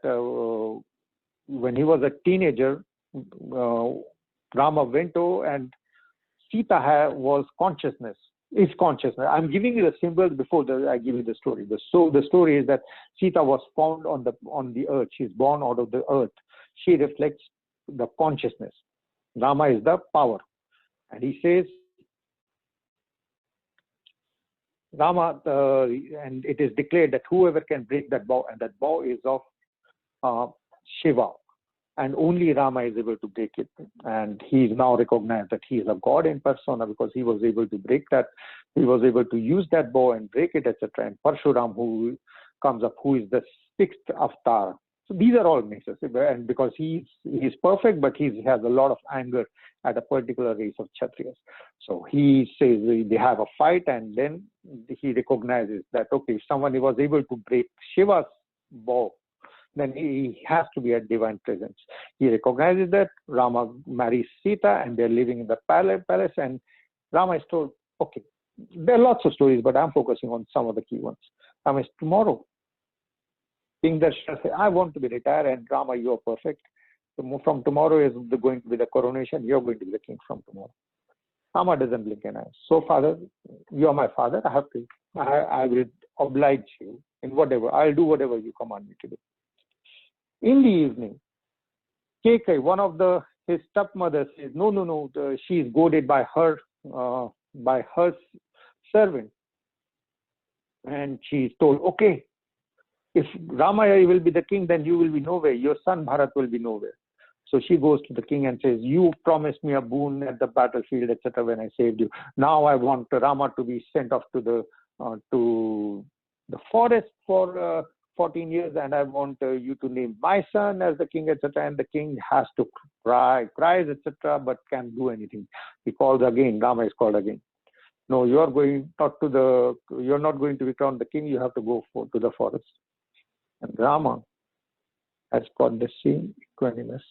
when he was a teenager, Rama went to, and Sita was consciousness. Is consciousness. I'm giving you the symbols before I give you the story. So the story is that Sita was found on the earth. She's born out of the earth. She reflects the consciousness. Rama is the power. And he says, Rama, and it is declared that whoever can break that bow, and that bow is of Shiva, and only Rama is able to break it. And he is now recognized that he is a god in persona, because he was able to break that. He was able to use that bow and break it, etc. And Parshuram, who comes up, who is the 6th avatar. So these are all mixes. And because he's perfect, but he has a lot of anger at a particular race of Kshatriyas. So he says they have a fight, and then he recognizes that, okay, if someone was able to break Shiva's bow, then he has to be a divine presence. He recognizes that. Rama marries Sita and they're living in the palace, and Rama is told, okay, there are lots of stories, but I'm focusing on some of the key ones. Rama is, tomorrow, King Darshan says, I want to be retired, and Rama, you are perfect. So from tomorrow is going to be the coronation. You're going to be the king from tomorrow. Rama doesn't blink an eye. So, father, you are my father. I will oblige you in whatever. I'll do whatever you command me to do. In the evening, Kekai, one of his stepmother, says, no, she is goaded by her servant. And she is told, okay, if Rama will be the king, then you will be nowhere. Your son Bharat will be nowhere. So she goes to the king and says, you promised me a boon at the battlefield, etc. when I saved you. Now I want Rama to be sent off to the forest for 14 years, and I want you to name my son as the king, etc. And the king has to cries, etc., but can't do anything. He calls again. Rama is called again. No, you're not going to become the king. You have to go to the forest. And Rama has got the same equanimous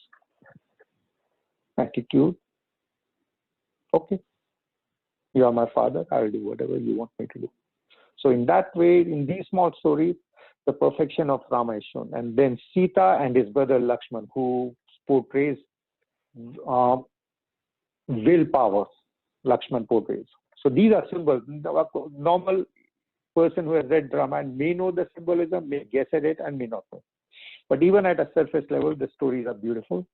attitude. Okay, you are my father. I will do whatever you want me to do. So in that way, in these small stories, the perfection of Rama is shown. And then Sita and his brother Lakshman, who portrays willpower, Lakshman portrays. So these are symbols. The normal person who has read Ramayana may know the symbolism, may guess at it, and may not know. But even at a surface level, the stories are beautiful.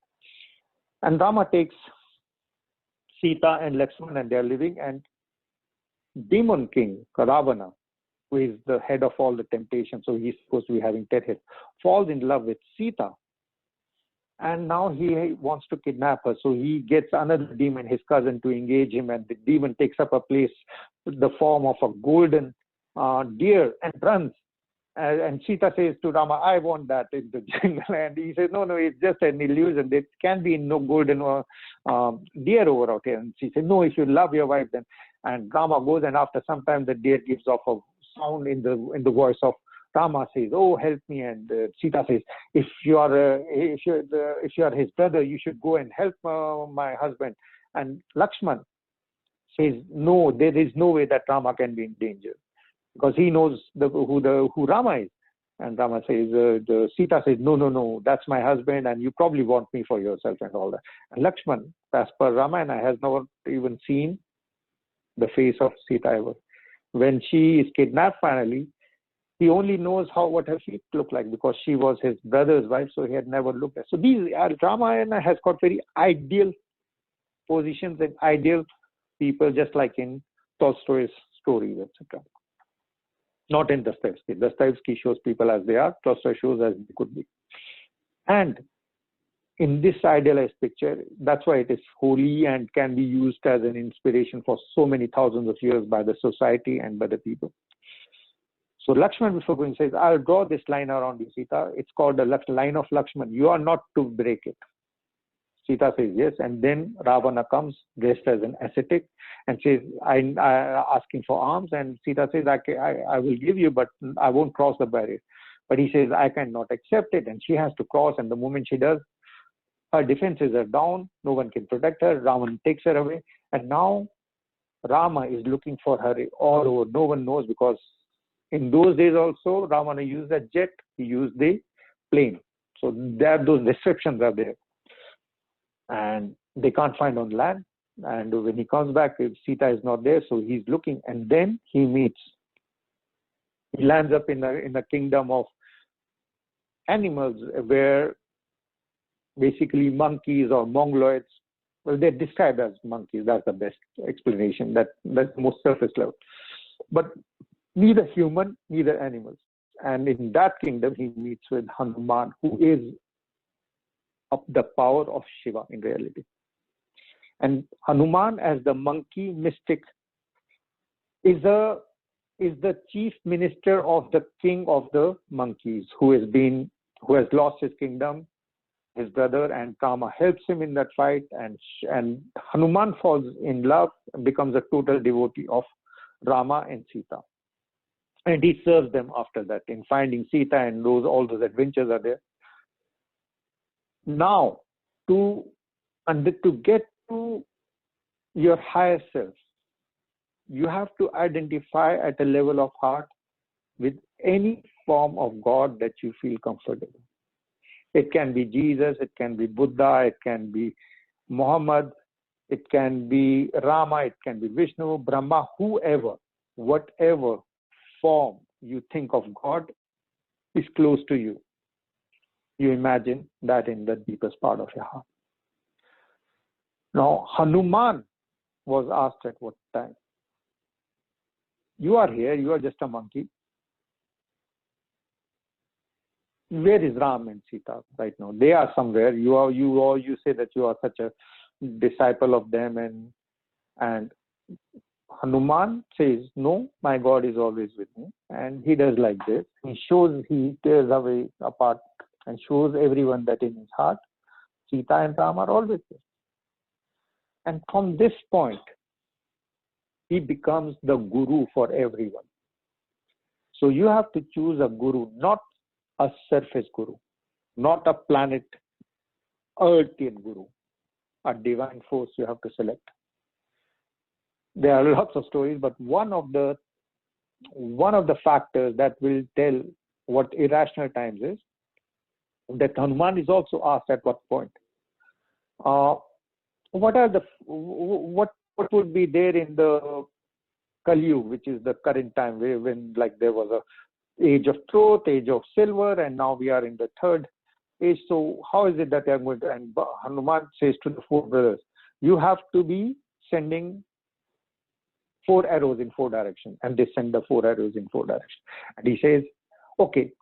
And Rama takes Sita and Lakshman, and they are living, and demon king Ravana, who is the head of all the temptations, so he's supposed to be having 10 heads, falls in love with Sita. And now he wants to kidnap her. So he gets another demon, his cousin, to engage him, and the demon takes up a place in the form of a golden deer and runs. And Sita says to Rama, I want that in the jungle. And he says, no, it's just an illusion. There can be no golden deer over out here. And she says, no, if you love your wife, then. And Rama goes, and after some time, the deer gives off a sound in the voice of Rama, says, oh, help me. And Sita says, if you are his brother, you should go and help my husband. And Lakshman says, no, there is no way that Rama can be in danger, because he knows who Rama is. And Rama says, Sita says, no, that's my husband, and you probably want me for yourself and all that. And Lakshman, as per Ramayana, has never even seen the face of Sita ever. When she is kidnapped finally, he only knows what her feet look like, because she was his brother's wife, so he had never looked at. So Ramayana has got very ideal positions and ideal people, just like in Tolstoy's stories, etc. Not in Dostoevsky. Dostoevsky shows people as they are. Tolstoy shows as they could be. And in this idealized picture, that's why it is holy and can be used as an inspiration for so many thousands of years by the society and by the people. So Lakshman, before going, says, I'll draw this line around you, Sita. It's called the line of Lakshman. You are not to break it. Sita says yes. And then Ravana comes dressed as an ascetic and says, I'm asking for alms. And Sita says, I will give you, but I won't cross the barrier. But he says, I cannot accept it. And she has to cross. And the moment she does, her defenses are down. No one can protect her. Ravana takes her away. And now Rama is looking for her all over. No one knows, because in those days also, Ravana used a jet. He used the plane. So those restrictions are there. And they can't find on land. And when he comes back, Sita is not there. So he's looking. And then he lands up in a kingdom of animals, where basically monkeys or mongoloids, well, they're described as monkeys. That's the best explanation. That's the most surface level. But neither human, neither animals. And in that kingdom, he meets with Hanuman, who is of the power of Shiva in reality. And Hanuman, as the monkey mystic, is the chief minister of the king of the monkeys, who has lost his kingdom, his brother, and Kama helps him in that fight. And Hanuman falls in love and becomes a total devotee of Rama and Sita. And he serves them after that in finding Sita, and all those adventures are there. Now, to get to your higher self, you have to identify at a level of heart with any form of God that you feel comfortable. It can be Jesus, it can be Buddha, it can be Muhammad, it can be Rama, it can be Vishnu, Brahma, whoever, whatever form you think of God is close to you. You imagine that in the deepest part of your heart. Now, Hanuman was asked at what time? You are here, you are just a monkey. Where is Ram and Sita right now? They are somewhere. You say that you are such a disciple of them, and Hanuman says, no, my God is always with me. And he does like this. He tears away apart and shows everyone that in his heart, Sita and Ram are always there. And from this point, he becomes the guru for everyone. So you have to choose a guru, not a surface guru, not a planet earthian guru, a divine force you have to select. There are lots of stories, but one of the factors that will tell what irrational times is, that Hanuman is also asked at what point. What would be there in the Kali Yuga, which is the current time, when like there was a age of truth, age of silver, and now we are in the third age. So how is it that they are going to? And Hanuman says to the four brothers, you have to be sending 4 arrows in 4 directions, and they send the 4 arrows in 4 directions. And he says, okay,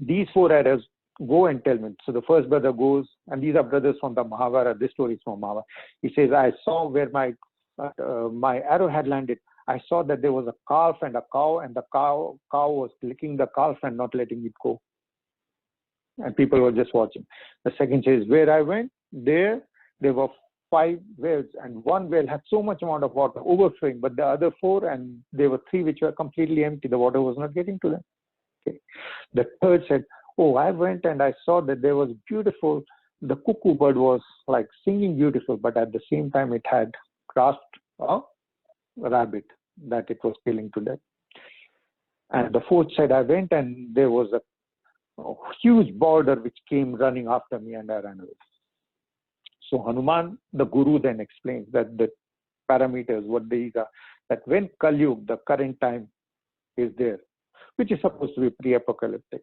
these 4 arrows, go and tell me. So the first brother goes, and these are brothers from the Mahabharata. This story is from Mahabharata. He says, I saw where my arrow had landed. I saw that there was a calf and a cow, and the cow was licking the calf and not letting it go. And people were just watching. The second says, where I went, there were 5 wells, and one well had so much amount of water overflowing, but the other 4, and there were 3 which were completely empty. The water was not getting to them. Okay. The third said, oh, I went and I saw that there was beautiful, the cuckoo bird was like singing beautiful, but at the same time it had grasped a rabbit that it was killing to death. And the fourth said, I went and there was a huge boulder which came running after me, and I ran away. So Hanuman, the guru, then explains that the parameters, what these are, that when Kali Yuga, the current time, is there, which is supposed to be pre-apocalyptic,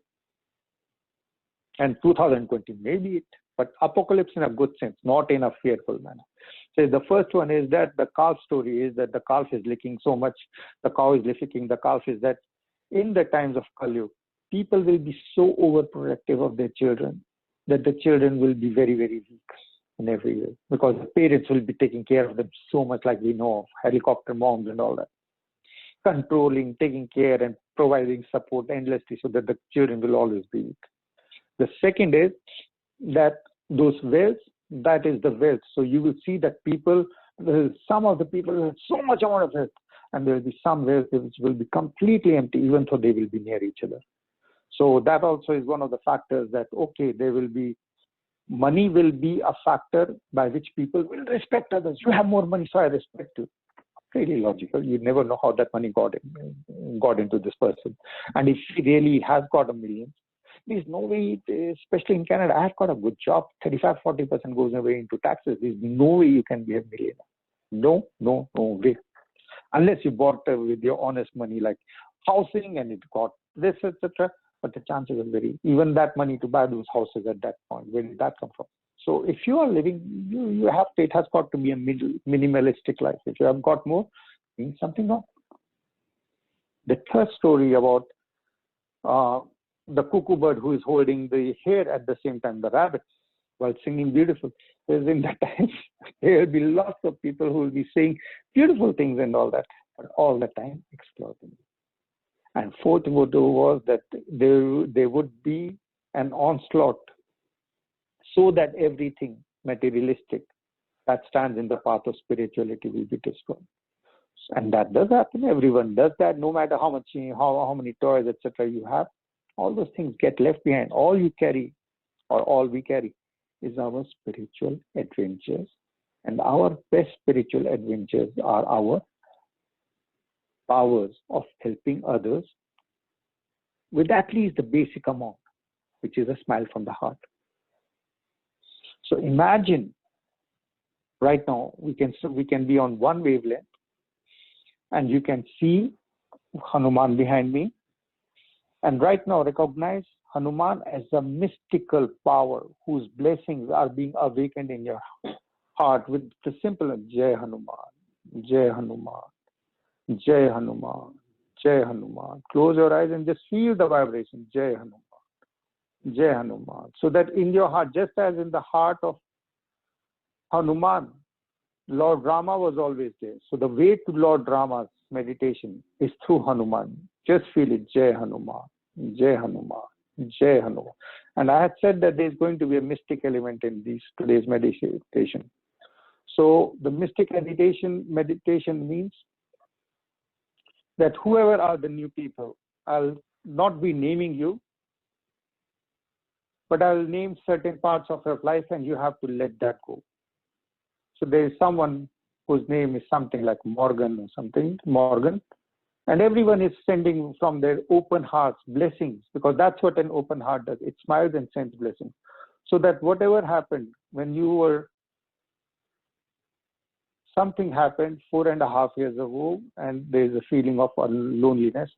and 2020 maybe it, but apocalypse in a good sense, not in a fearful manner. So the first one is that the calf story is that the calf is licking so much, the cow is licking the calf, is that in the times of Kali Yuga, people will be so overprotective of their children that the children will be very, very weak in every way, because the parents will be taking care of them so much, like we know of helicopter moms and all that, controlling, taking care and providing support endlessly so that the children will always be weak. The second is that those wells, that is the wealth. So you will see that people, some of the people have so much amount of wealth, and there will be some wells which will be completely empty, even though they will be near each other. So that also is one of the factors that, okay, there will be, money will be a factor by which people will respect others. You have more money, so I respect you. Really logical. You never know how that money got into this person. And if he really has got a million, there's no way, especially in Canada, I've got a good job, 35-40% goes away into taxes. There's no way you can be a millionaire. No way. Unless you bought with your honest money, like housing, and it got this, etc. But the chances are very, even that money to buy those houses at that point, where did that come from? So if you are living, you have to, it has got to be a minimalistic life. If you have got more, means something wrong. The third story about the cuckoo bird who is holding the hare at the same time, the rabbit, while singing beautiful, is in that time there will be lots of people who will be saying beautiful things and all that, but all the time exploiting. And fourth was that there would be an onslaught, so that everything materialistic that stands in the path of spirituality will be destroyed. And that does happen. Everyone does that, no matter how much, how many toys, etc. you have. All those things get left behind. All you carry, or all we carry, is our spiritual adventures. And our best spiritual adventures are our powers of helping others with at least the basic amount, which is a smile from the heart. So imagine right now we can be on one wavelength, and you can see Hanuman behind me. And right now recognize Hanuman as a mystical power whose blessings are being awakened in your heart with the simple Jai Hanuman, Jai Hanuman, Jai Hanuman, Jai Hanuman. Close your eyes and just feel the vibration, Jai Hanuman, Jai Hanuman. So that in your heart, just as in the heart of Hanuman, Lord Rama was always there. So the way to Lord Rama's meditation is through Hanuman. Just feel it, Jai Hanuman, Jai Hanuman, Jai Hanuman. And I had said that there's going to be a mystic element in today's meditation. So the mystic meditation means that whoever are the new people, I'll not be naming you, but I'll name certain parts of your life and you have to let that go. So there is someone whose name is something like Morgan or something, Morgan, and everyone is sending from their open hearts blessings, because that's what an open heart does. It smiles and sends blessings. So that whatever happened when you were, something happened 4.5 years ago, and there's a feeling of loneliness,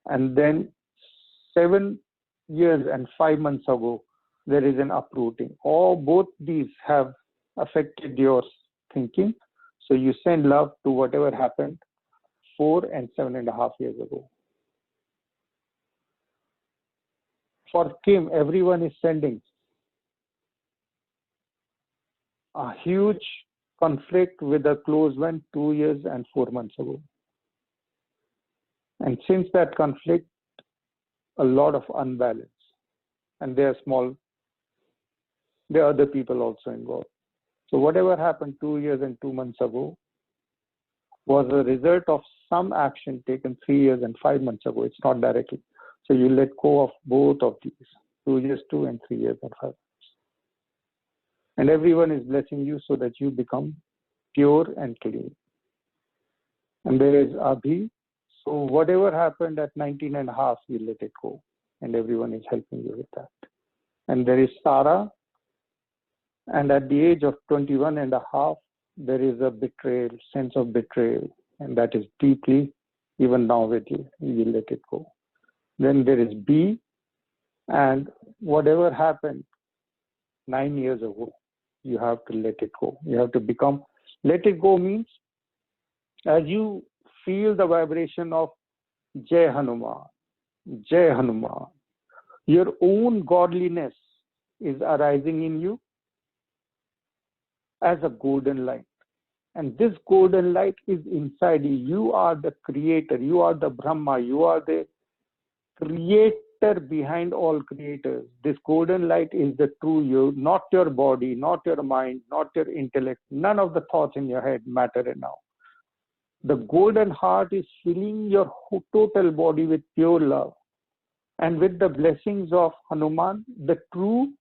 and then 7 years and 5 months ago, there is an uprooting. Both these have affected your thinking. So you send love to whatever happened 4 and 7.5 years ago. For Kim, everyone is sending a huge conflict with a close one 2 years and 4 months ago. And since that conflict, a lot of unbalance. And there are other people also involved. So whatever happened 2 years and 2 months ago was a result of some action taken 3 years and 5 months ago. It's not directly. So you let go of both of these, 2 years, 2 and 3 years and 5 months. And everyone is blessing you so that you become pure and clean. And there is Abhi. So whatever happened at 19.5, you let it go. And everyone is helping you with that. And there is Sarah. And at the age of 21.5, there is a betrayal, sense of betrayal. And that is deeply, even now with you, you let it go. Then there is B. And whatever happened 9 years ago, you have to let it go. You have to become, let it go means, as you feel the vibration of Jai Hanuman, Jai Hanuman, your own godliness is arising in you as a golden light. And this golden light is inside you. You are the creator. You are the Brahma. You are the creator behind all creators. This golden light is the true you, not your body, not your mind, not your intellect. None of the thoughts in your head matter now. The golden heart is filling your total body with pure love. And with the blessings of Hanuman, the true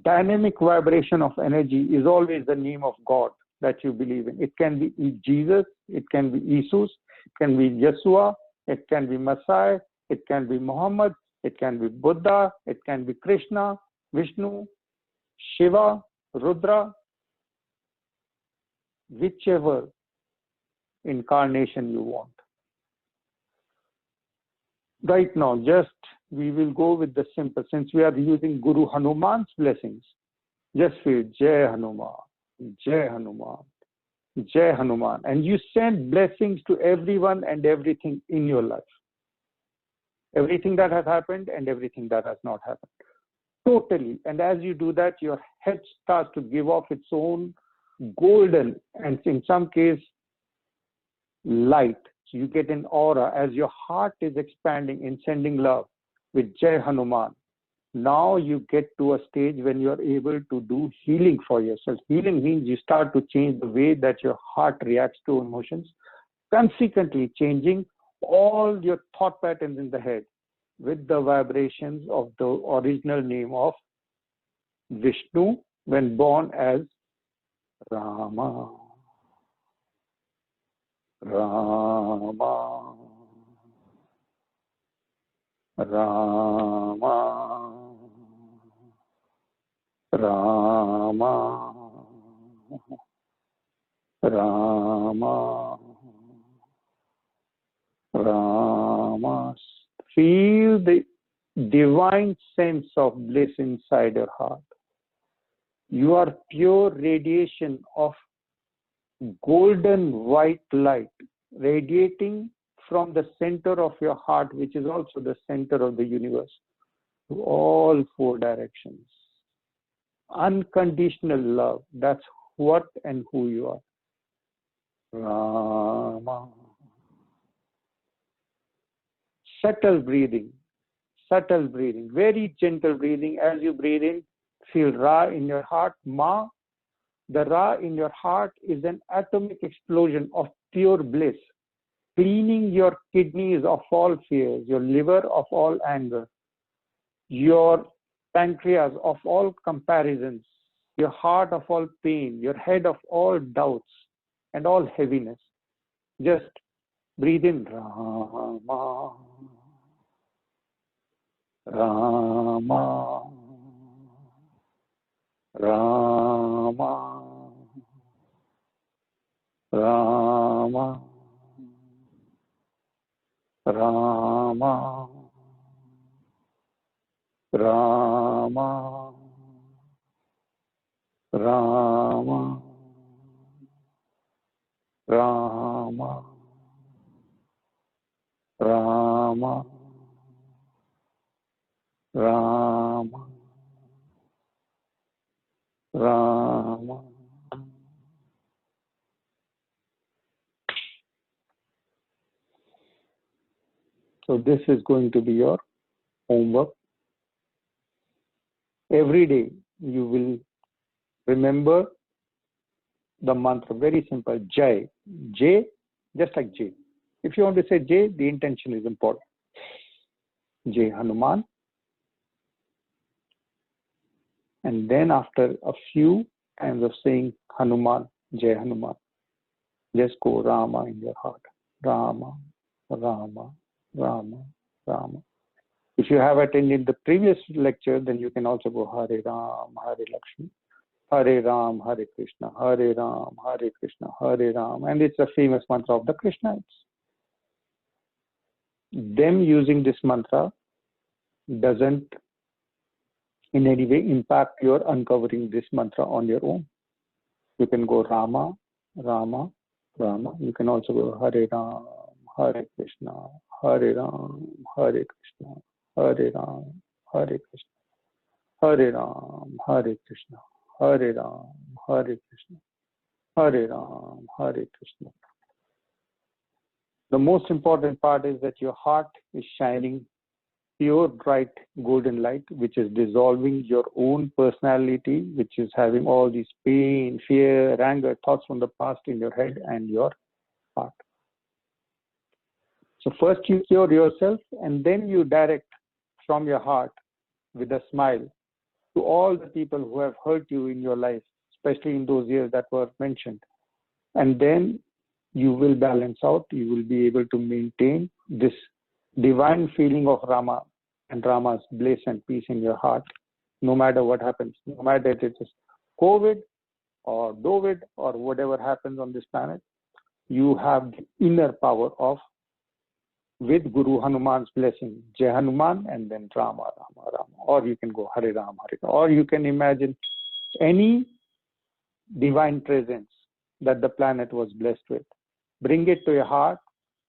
dynamic vibration of energy is always the name of God that you believe in. It can be Jesus, it can be Jesus, it can be Yeshua, it can be Messiah, it can be Muhammad, it can be Buddha, it can be Krishna, Vishnu, Shiva, Rudra, whichever incarnation you want. Right now, we will go with the simple. Since we are using Guru Hanuman's blessings, just feel Jai Hanuman, Jai Hanuman, Jai Hanuman. And you send blessings to everyone and everything in your life. Everything that has happened and everything that has not happened. Totally. And as you do that, your head starts to give off its own golden, and in some case, light. So you get an aura as your heart is expanding in sending love with Jai Hanuman. Now you get to a stage when you are able to do healing for yourself. Healing means you start to change the way that your heart reacts to emotions. consequently changing all your thought patterns in the head with the vibrations of the original name of Vishnu when born as Rama, Rama, Rama, Rama, Rama, Rama. Feel the divine sense of bliss inside your heart. You are pure radiation of golden white light radiating from the center of your heart, which is also the center of the universe, to all four directions. Unconditional love. That's what and who you are. Rama. Subtle breathing, very gentle breathing. As you breathe in, feel Ra in your heart, Ma. The Ra in your heart is an atomic explosion of pure bliss, cleaning your kidneys of all fears, your liver of all anger, your pancreas of all comparisons, your heart of all pain, your head of all doubts and all heaviness. Just breathe in Rama, Rama, Rama, Rama, Rama, Rama, Rama, Rama, Rama, Rama, Rama. So this is going to be your homework. Every day you will remember the mantra, very simple, Jai. J, just like J. If you want to say J, the intention is important. Jai Hanuman. And then after a few times of saying Hanuman, Jai Hanuman, just go Rama in your heart. Rama, Rama, Rama, Rama. If you have attended the previous lecture, then you can also go Hare Ram, Hare Lakshmi, Hare Ram, Hare Krishna, Hare Ram, Hare Krishna, Hare Ram. And it's a famous mantra of the Krishnites. Them using this mantra doesn't in any way impact your uncovering this mantra on your own. You can go Rama, Rama, Rama. You can also go Hare Ram, Hare Krishna, Hare Ram, Hare Krishna, Hare Ram, Hare Krishna, Hare Ram, Hare Krishna, Hare Ram, Hare Krishna, Hare Ram, Hare Krishna. The most important part is that your heart is shining pure, bright, golden light, which is dissolving your own personality, which is having all these pain, fear, anger, thoughts from the past in your head and your heart. So first you cure yourself, and then you direct from your heart with a smile to all the people who have hurt you in your life, especially in those years that were mentioned. And then you will balance out, you will be able to maintain this divine feeling of Rama and Rama's bliss and peace in your heart, no matter what happens, no matter if it is COVID or Dovid or whatever happens on this planet, you have the inner power of, with Guru Hanuman's blessing, Jai Hanuman, and then Rama, Rama, Rama. Or you can go Hare Ram, Hare Ram. Or you can imagine any divine presence that the planet was blessed with. Bring it to your heart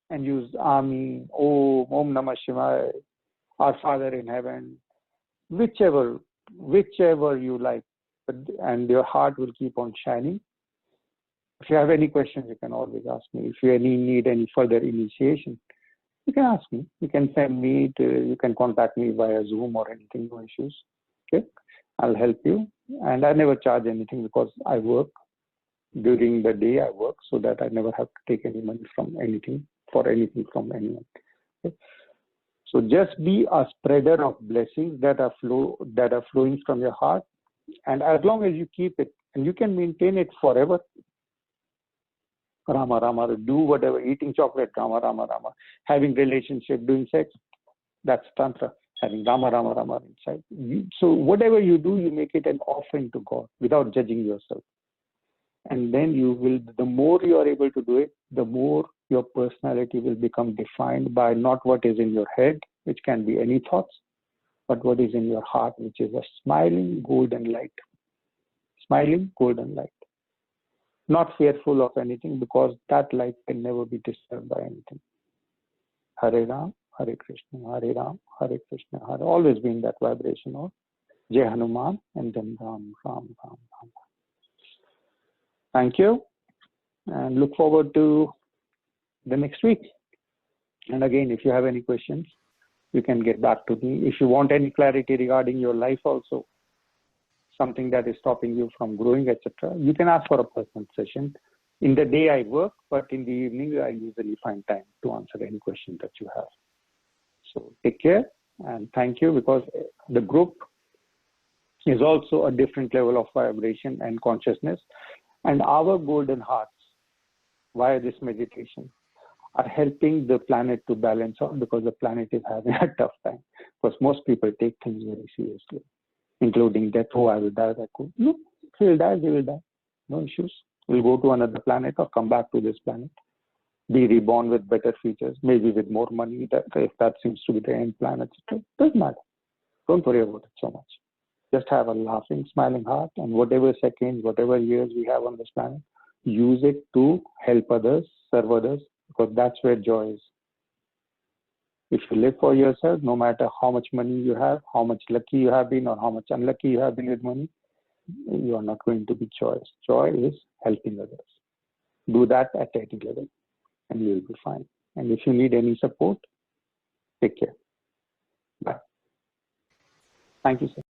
and use Ami, Om Namah Shivaya, Our Father in Heaven, whichever you like, and your heart will keep on shining. If you have any questions, you can always ask me. If you need any further initiation, you can ask me. You can send me you can contact me via Zoom or anything, no issues. Okay, I'll help you. And I never charge anything because I work during the day I work, so that I never have to take any money from anything from anyone. Okay? So just be a spreader of blessings that are flowing from your heart, and as long as you keep it, and you can maintain it forever. Rama Rama, do whatever, eating chocolate, Rama Rama Rama, having relationship, doing sex, that's Tantra, having Rama Rama Rama inside. So whatever you do, you make it an offering to God without judging yourself. And then you will, the more you are able to do it, the more your personality will become defined by not what is in your head, which can be any thoughts, but what is in your heart, which is a smiling golden light. Smiling golden light. Not fearful of anything, because that light can never be disturbed by anything. Hare Ram, Hare Krishna, Hare Ram, Hare Krishna, Hare. Always be in that vibration of Jai Hanuman and then Ram, Ram, Ram, Ram. Thank you, and look forward to the next week. And again, if you have any questions, you can get back to me. If you want any clarity regarding your life also, something that is stopping you from growing, etc., you can ask for a personal session. In the day I work, but in the evening I usually find time to answer any question that you have. So take care and thank you, because the group is also a different level of vibration and consciousness. And our golden hearts, via this meditation, are helping the planet to balance out, because the planet is having a tough time. Because most people take things very seriously, including death. Oh, I will die. No, he will die, they will die. No issues. We'll go to another planet or come back to this planet. Be reborn with better features, maybe with more money, if that seems to be the end plan, etc. Doesn't matter. Don't worry about it so much. Just have a laughing, smiling heart, and whatever seconds, whatever years we have on this planet, use it to help others, serve others, because that's where joy is. If you live for yourself, no matter how much money you have, how much lucky you have been, or how much unlucky you have been with money, you are not going to be joyous. Joy is helping others. Do that at any level, and you will be fine. And if you need any support, take care. Bye. Thank you, sir.